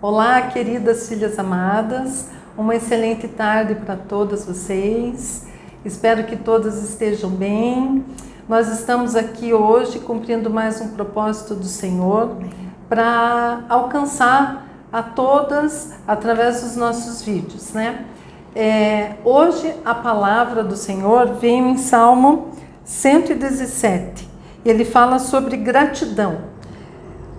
Olá, queridas filhas amadas, uma excelente tarde para todas vocês. Espero que todas estejam bem. Nós estamos aqui hoje cumprindo mais um propósito do Senhor para alcançar a todas através dos nossos vídeos, né? Hoje a palavra do Senhor veio em Salmo 117. Ele fala sobre gratidão.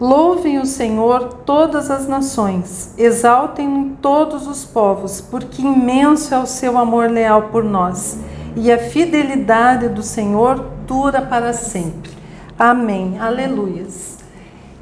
Louvem o Senhor todas as nações, exaltem todos os povos, porque imenso é o seu amor leal por nós, e a fidelidade do Senhor dura para sempre. Amém. Aleluias.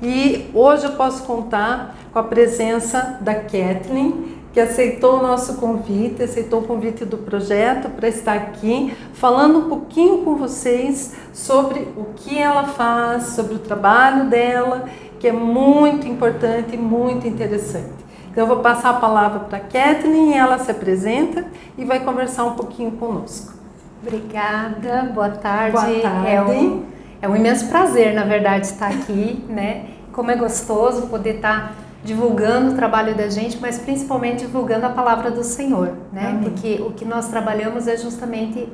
E hoje eu posso contar com a presença da Kathleen, que aceitou o nosso convite, aceitou o convite do projeto para estar aqui, falando um pouquinho com vocês sobre o que ela faz, sobre o trabalho dela, que é muito importante e muito interessante. Então eu vou passar a palavra para a Kathleen, ela se apresenta e vai conversar um pouquinho conosco. Obrigada, boa tarde. Boa tarde. É um imenso prazer, na verdade, estar aqui, né? Como é gostoso poder estar divulgando o trabalho da gente, mas principalmente divulgando a palavra do Senhor, né? Amém. Porque o que nós trabalhamos é justamente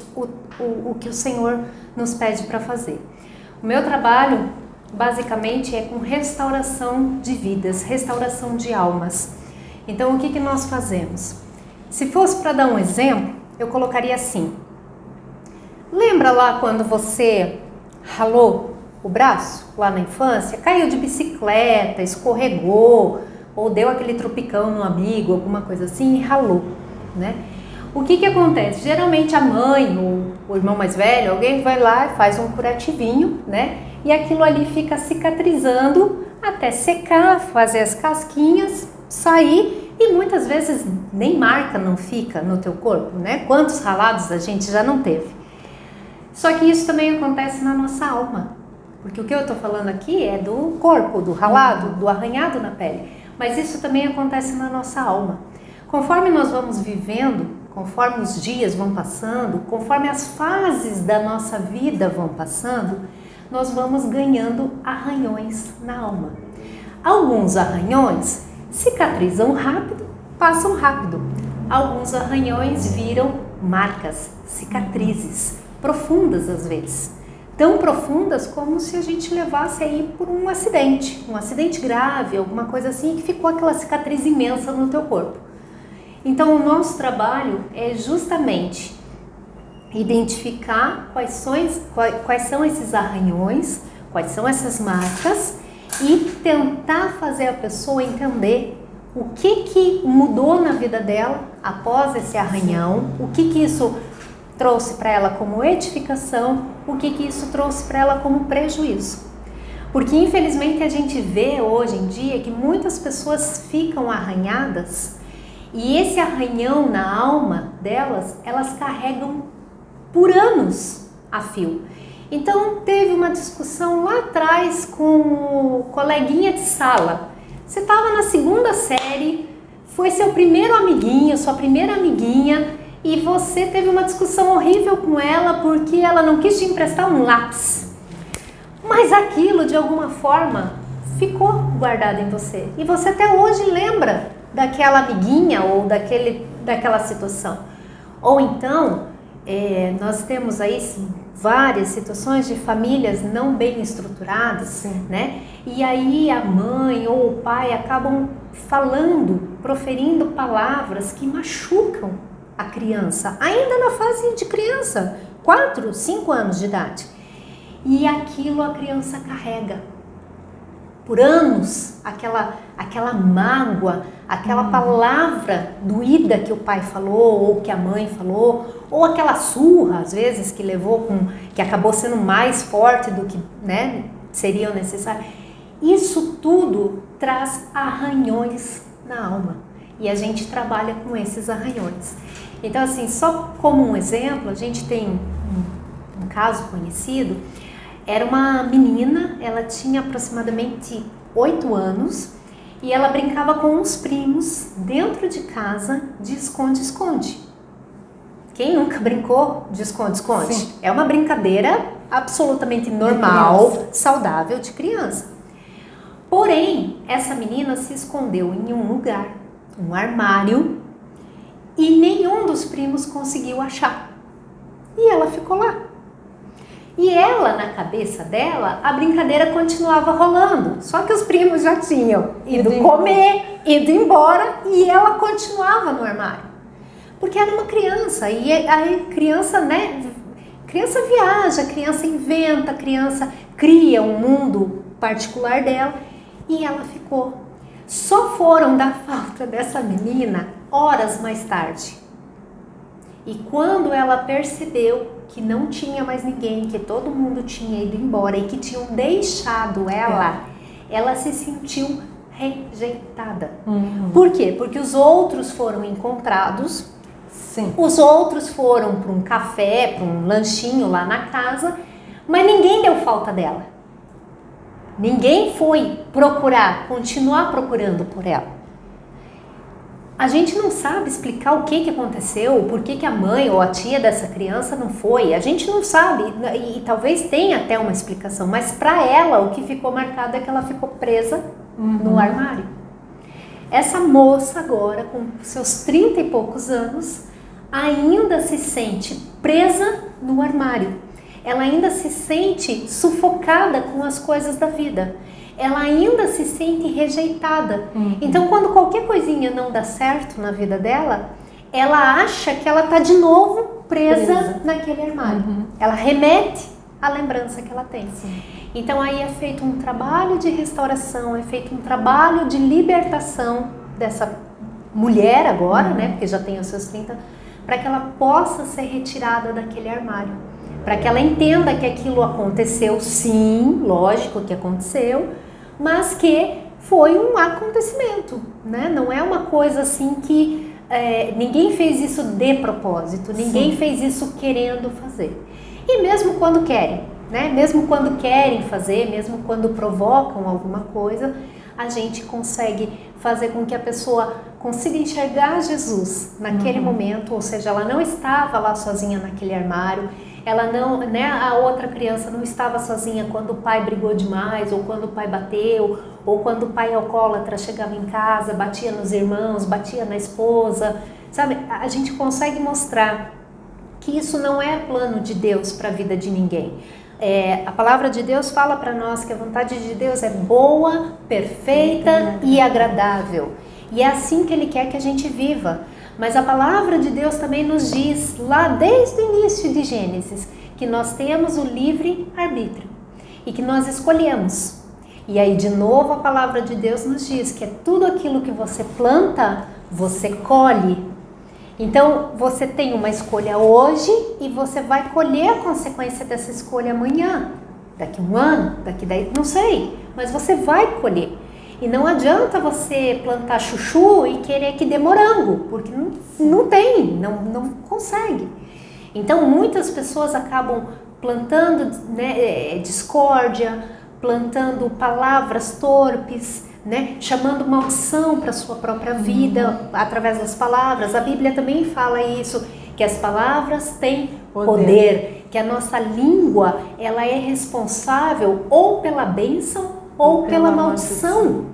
o que o Senhor nos pede para fazer. O meu trabalho, basicamente, é com restauração de vidas, restauração de almas. Então, o que nós fazemos? Se fosse para dar um exemplo, eu colocaria assim. Lembra lá quando você ralou o braço lá na infância? Caiu de bicicleta, escorregou, ou deu aquele tropicão no amigo, alguma coisa assim, e ralou, né? O que acontece? Geralmente a mãe ou o irmão mais velho, alguém vai lá e faz um curativinho, né? E aquilo ali fica cicatrizando até secar, fazer as casquinhas, sair e muitas vezes nem marca não fica no teu corpo, né? Quantos ralados a gente já não teve? Só que isso também acontece na nossa alma, porque o que eu estou falando aqui é do corpo, do ralado, do arranhado na pele, mas isso também acontece na nossa alma. Conforme nós vamos vivendo, conforme os dias vão passando, conforme as fases da nossa vida vão passando, nós vamos ganhando arranhões na alma. Alguns arranhões cicatrizam rápido, passam rápido. Alguns arranhões viram marcas, cicatrizes, profundas às vezes. Tão profundas como se a gente levasse aí por um acidente grave, alguma coisa assim, que ficou aquela cicatriz imensa no teu corpo. Então o nosso trabalho é justamente identificar quais são esses arranhões, quais são essas marcas e tentar fazer a pessoa entender o que mudou na vida dela após esse arranhão, o que isso trouxe para ela como edificação, o que isso trouxe para ela como prejuízo. Porque infelizmente a gente vê hoje em dia que muitas pessoas ficam arranhadas e esse arranhão na alma delas, elas carregam por anos a fio. Então teve uma discussão lá atrás com o coleguinha de sala. Você estava na segunda série, foi seu primeiro amiguinho, sua primeira amiguinha, e você teve uma discussão horrível com ela porque ela não quis te emprestar um lápis. Mas aquilo, de alguma forma, ficou guardado em você. E você até hoje lembra daquela amiguinha ou daquela situação. Ou então, nós temos aí várias situações de famílias não bem estruturadas, Sim. né? E aí a mãe ou o pai acabam proferindo palavras que machucam a criança, ainda na fase de criança, 4, 5 anos de idade. E aquilo a criança carrega por anos, aquela mágoa, aquela palavra doída que o pai falou ou que a mãe falou, ou aquela surra às vezes que que acabou sendo mais forte do que, né, seria necessário. Isso tudo traz arranhões na alma e a gente trabalha com esses arranhões. Então, assim, só como um exemplo, a gente tem um caso conhecido. Era uma menina, ela tinha aproximadamente 8 anos e ela brincava com os primos dentro de casa de esconde-esconde. Quem nunca brincou de esconde-esconde? Sim. É uma brincadeira absolutamente normal, saudável de criança. Porém, essa menina se escondeu em um lugar, um armário, e nenhum dos primos conseguiu achar. E ela ficou lá. E ela, na cabeça dela, a brincadeira continuava rolando. Só que os primos já tinham ido comer, ido embora, e ela continuava no armário. Porque era uma criança, e a criança, né? Criança viaja, criança inventa, criança cria um mundo particular dela, e ela ficou. Só foram dar falta dessa menina horas mais tarde. E quando ela percebeu que não tinha mais ninguém, que todo mundo tinha ido embora e que tinham deixado ela, ela se sentiu rejeitada. Por quê? Porque os outros foram encontrados, Sim. Os outros foram para um café, para um lanchinho lá na casa, mas ninguém deu falta dela. Ninguém foi procurar, continuar procurando por ela. A gente não sabe explicar o que aconteceu, por que a mãe ou a tia dessa criança não foi. A gente não sabe, e talvez tenha até uma explicação, mas para ela o que ficou marcado é que ela ficou presa no armário. Essa moça agora, com seus 30 e poucos anos, ainda se sente presa no armário. Ela ainda se sente sufocada com as coisas da vida. Ela ainda se sente rejeitada. Então, quando qualquer coisinha não dá certo na vida dela, ela acha que ela está de novo presa naquele armário. Ela remete à lembrança que ela tem. Sim. Então, aí é feito um trabalho de restauração, é feito um trabalho de libertação dessa mulher agora, né? Porque já tem os seus 30, para que ela possa ser retirada daquele armário. Para que ela entenda que aquilo aconteceu, sim, lógico que aconteceu, mas que foi um acontecimento, né? Não é uma coisa assim que ninguém fez isso de propósito, ninguém fez isso querendo fazer. E mesmo quando querem, né? Mesmo quando querem fazer, mesmo quando provocam alguma coisa, a gente consegue fazer com que a pessoa consiga enxergar Jesus naquele momento, ou seja, ela não estava lá sozinha naquele armário, ela não, né, a outra criança não estava sozinha quando o pai brigou demais, ou quando o pai bateu, ou quando o pai alcoólatra chegava em casa, batia nos irmãos, batia na esposa, sabe? A gente consegue mostrar que isso não é plano de Deus para a vida de ninguém. A palavra de Deus fala para nós que a vontade de Deus é boa, perfeita e agradável. E é assim que Ele quer que a gente viva. Mas a palavra de Deus também nos diz, lá desde o início de Gênesis, que nós temos o livre arbítrio e que nós escolhemos. E aí de novo a palavra de Deus nos diz que é tudo aquilo que você planta, você colhe. Então você tem uma escolha hoje e você vai colher a consequência dessa escolha amanhã, daqui um ano, daqui 10, não sei, mas você vai colher. E não adianta você plantar chuchu e querer que dê morango, porque não tem, não consegue. Então muitas pessoas acabam plantando, né, discórdia, plantando palavras torpes, né, chamando maldição para a sua própria vida através das palavras. A Bíblia também fala isso, que as palavras têm poder, que a nossa língua ela é responsável ou pela bênção ou pela maldição.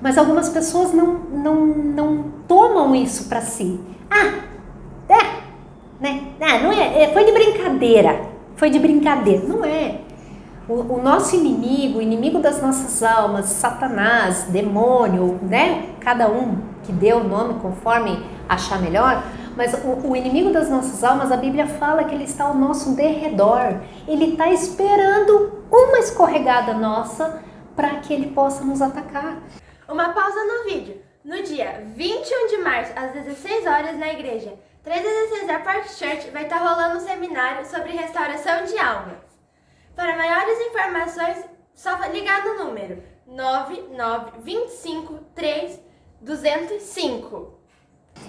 Mas algumas pessoas não tomam isso para si. Não é, foi de brincadeira. Não é. O nosso inimigo, o inimigo das nossas almas, Satanás, demônio, né? Cada um que dê o nome conforme achar melhor, mas o inimigo das nossas almas, a Bíblia fala que ele está ao nosso derredor. Ele está esperando uma escorregada nossa para que ele possa nos atacar. Uma pausa no vídeo. No dia 21 de março, às 16 horas, na igreja 316 da Park Church, vai estar rolando um seminário sobre restauração de almas. Para maiores informações, só ligar no número 99253205.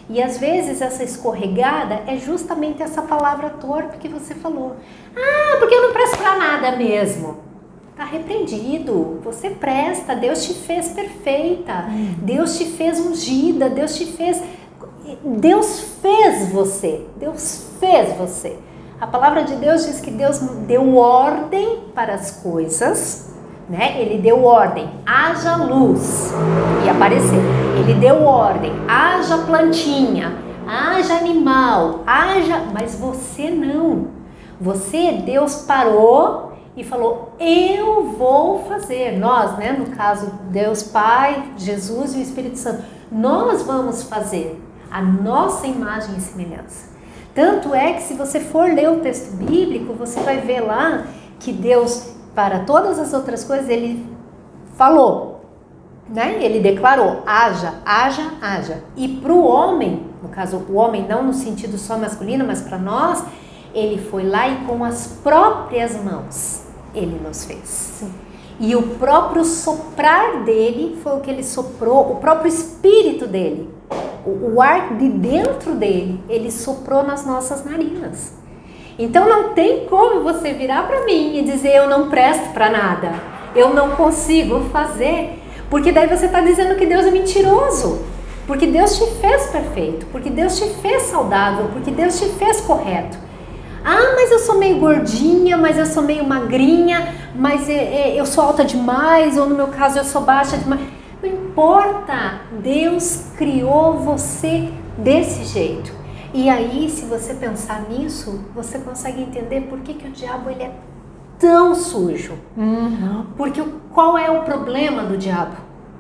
E às vezes essa escorregada é justamente essa palavra torpe que você falou. Porque eu não presto para nada mesmo. Está repreendido, você presta, Deus te fez perfeita, Deus te fez ungida, Deus fez você. A palavra de Deus diz que Deus deu ordem para as coisas, né? Ele deu ordem, haja luz, e apareceu. Ele deu ordem, haja plantinha, haja animal, haja... Mas você não. Você, Deus parou e falou, eu vou fazer. Nós, né? No caso, Deus Pai, Jesus e o Espírito Santo. Nós vamos fazer a nossa imagem e semelhança. Tanto é que se você for ler o texto bíblico, você vai ver lá que Deus, para todas as outras coisas, Ele falou, né? Ele declarou, haja, haja, haja. E para o homem, no caso o homem não no sentido só masculino, mas para nós, Ele foi lá e com as próprias mãos Ele nos fez. Sim. E o próprio soprar dele foi o que Ele soprou, o próprio espírito dele, o ar de dentro dele, Ele soprou nas nossas narinas. Então não tem como você virar para mim e dizer eu não presto para nada, eu não consigo fazer, porque daí você está dizendo que Deus é mentiroso, porque Deus te fez perfeito, porque Deus te fez saudável, porque Deus te fez correto. Ah, mas eu sou meio gordinha, mas eu sou meio magrinha, mas eu sou alta demais, ou no meu caso eu sou baixa demais. Não importa, Deus criou você desse jeito. E aí, se você pensar nisso, você consegue entender por que o diabo ele é tão sujo. Uhum. Porque qual é o problema do diabo?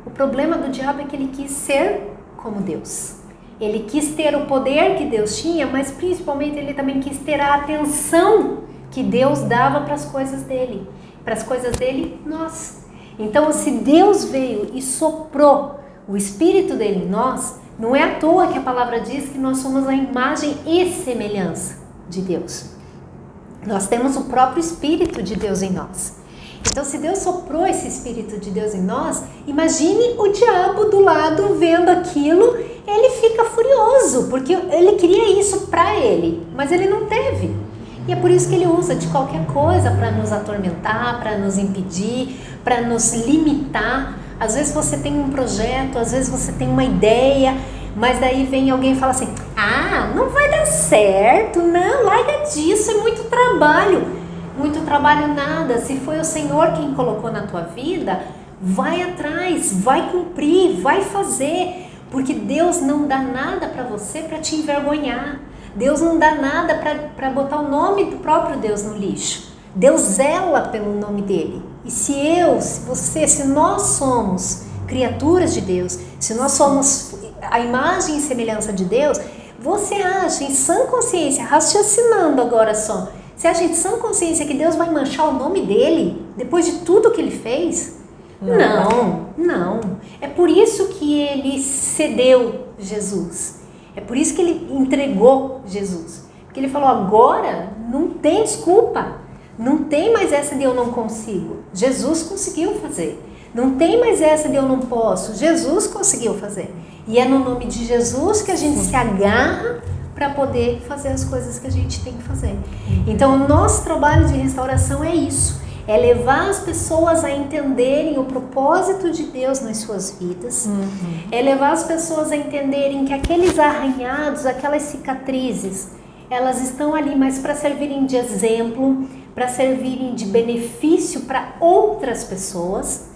O problema do diabo é que ele quis ser como Deus. Ele quis ter o poder que Deus tinha, mas principalmente ele também quis ter a atenção que Deus dava para as coisas dele. Para as coisas dele, nós. Então, se Deus veio e soprou o Espírito dele em nós, não é à toa que a palavra diz que nós somos a imagem e semelhança de Deus. Nós temos o próprio Espírito de Deus em nós. Então, se Deus soprou esse Espírito de Deus em nós, imagine o diabo do lado vendo aquilo, ele fica furioso, porque ele queria isso para ele, mas ele não teve. E é por isso que ele usa de qualquer coisa para nos atormentar, para nos impedir, para nos limitar. Às vezes você tem um projeto, às vezes você tem uma ideia, mas daí vem alguém e fala assim, ah, não vai dar certo, não, larga disso, é muito trabalho. Muito trabalho nada, se foi o Senhor quem colocou na tua vida, vai atrás, vai cumprir, vai fazer, porque Deus não dá nada para você para te envergonhar. Deus não dá nada para botar o nome do próprio Deus no lixo. Deus zela pelo nome dele. E se você, se nós somos criaturas de Deus, se nós somos a imagem e semelhança de Deus, você acha em sã consciência, raciocinando agora só, você acha em sã consciência que Deus vai manchar o nome dele depois de tudo que ele fez? Não. É por isso que ele cedeu Jesus. É por isso que ele entregou Jesus. Porque ele falou, agora não tem desculpa. Não tem mais essa de eu não consigo. Jesus conseguiu fazer. Não tem mais essa de eu não posso. Jesus conseguiu fazer. E é no nome de Jesus que a gente se agarra para poder fazer as coisas que a gente tem que fazer. Então, o nosso trabalho de restauração é isso. É levar as pessoas a entenderem o propósito de Deus nas suas vidas. É levar as pessoas a entenderem que aqueles arranhados, aquelas cicatrizes, elas estão ali, mas para servirem de exemplo, para servirem de benefício para outras pessoas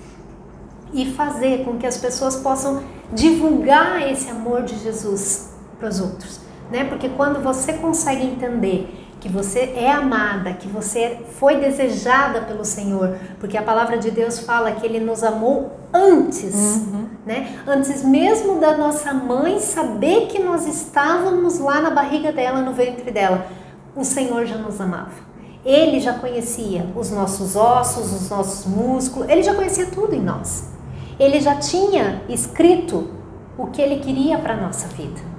e fazer com que as pessoas possam divulgar esse amor de Jesus para os outros, né? Porque quando você consegue entender que você é amada, que você foi desejada pelo Senhor, porque a palavra de Deus fala que Ele nos amou antes, né? Antes mesmo da nossa mãe saber que nós estávamos lá na barriga dela, no ventre dela, o Senhor já nos amava. Ele já conhecia os nossos ossos, os nossos músculos, Ele já conhecia tudo em nós. Ele já tinha escrito o que Ele queria para a nossa vida.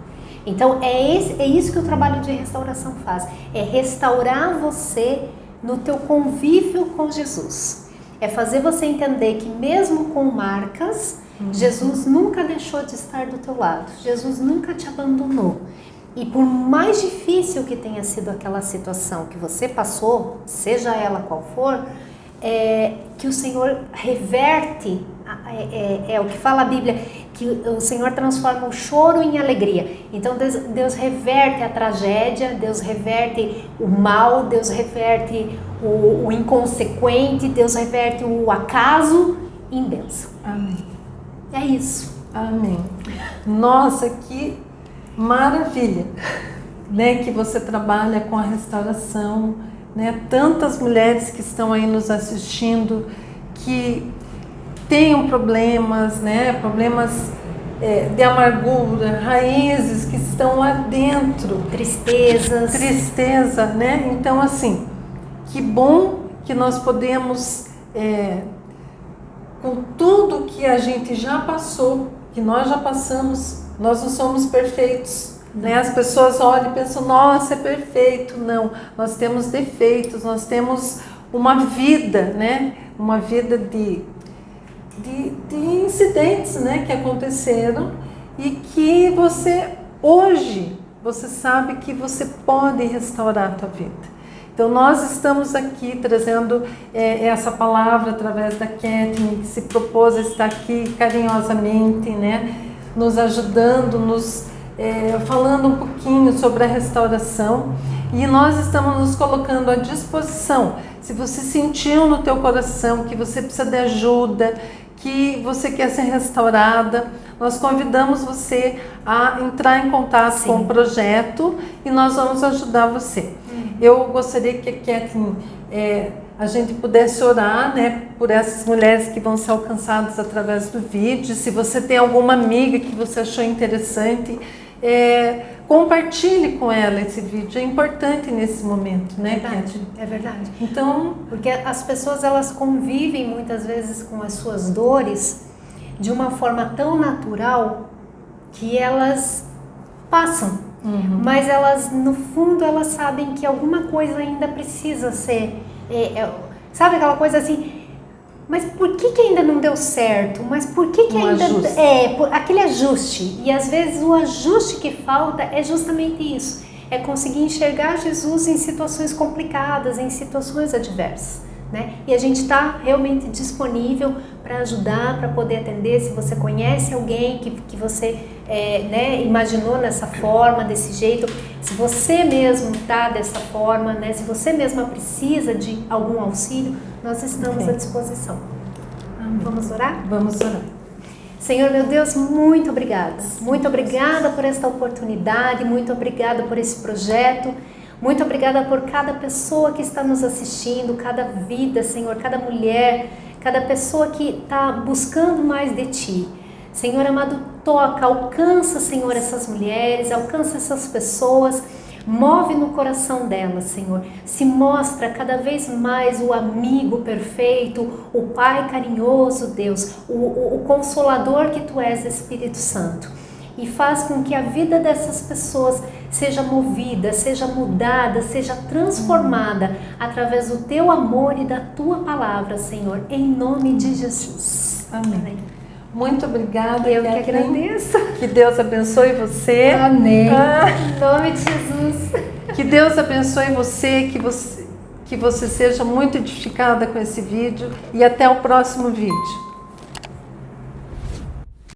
Então é isso que o trabalho de restauração faz, é restaurar você no teu convívio com Jesus. É fazer você entender que mesmo com marcas, Jesus nunca deixou de estar do teu lado, Jesus nunca te abandonou. E por mais difícil que tenha sido aquela situação que você passou, seja ela qual for, que o Senhor reverte, é o que fala a Bíblia, que o Senhor transforma o choro em alegria. Então Deus reverte a tragédia, Deus reverte o mal, Deus reverte o inconsequente, Deus reverte o acaso em bênção. Amém. É isso. Amém. Nossa, que maravilha, né, que você trabalha com a restauração, né? Tantas mulheres que estão aí nos assistindo, que tenham problemas, né? Problemas de amargura, raízes que estão lá dentro. Tristeza, né? Então, assim, que bom que nós podemos, com tudo que a gente já passou, que nós já passamos, nós não somos perfeitos, né? As pessoas olham e pensam, nossa, é perfeito. Não, nós temos defeitos, nós temos uma vida, né? Uma vida de incidentes, né, que aconteceram e que você, hoje, você sabe que você pode restaurar a tua vida. Então nós estamos aqui trazendo essa palavra através da Kathleen, que se propôs a estar aqui carinhosamente, né, nos ajudando, falando um pouquinho sobre a restauração, e nós estamos nos colocando à disposição. Se você sentiu no teu coração que você precisa de ajuda, que você quer ser restaurada, nós convidamos você a entrar em contato com o projeto e nós vamos ajudar você. Eu gostaria que a Kathleen, a gente pudesse orar, né, por essas mulheres que vão ser alcançadas através do vídeo. Se você tem alguma amiga que você achou interessante, compartilhe com ela esse vídeo, é importante nesse momento, né? É verdade. Então, porque as pessoas, elas convivem muitas vezes com as suas dores de uma forma tão natural que elas passam, mas elas, no fundo, elas sabem que alguma coisa ainda precisa ser, sabe aquela coisa assim, mas por que ainda não deu certo? Mas por que ainda... ajuste. Aquele ajuste. E às vezes o ajuste que falta é justamente isso. É conseguir enxergar Jesus em situações complicadas, em situações adversas, né? E a gente está realmente disponível para ajudar, para poder atender. Se você conhece alguém que você né, imaginou nessa forma, desse jeito, se você mesmo está dessa forma, né, se você mesma precisa de algum auxílio, nós estamos à disposição. Vamos orar? Vamos orar. Senhor, meu Deus, muito obrigada. Muito obrigada por esta oportunidade, muito obrigada por esse projeto. Muito obrigada por cada pessoa que está nos assistindo, cada vida, Senhor, cada mulher, cada pessoa que está buscando mais de Ti. Senhor amado, toca, alcança, Senhor, essas mulheres, alcança essas pessoas, move no coração delas, Senhor. Se mostra cada vez mais o amigo perfeito, o Pai carinhoso, Deus, o Consolador que Tu és, Espírito Santo. E faz com que a vida dessas pessoas seja movida, seja mudada, seja transformada através do Teu amor e da Tua palavra, Senhor, em nome de Jesus. Amém. Muito obrigada. Eu que agradeço. Que Deus abençoe você. Amém. Em nome de Jesus. Que Deus abençoe você, que você seja muito edificada com esse vídeo e até o próximo vídeo.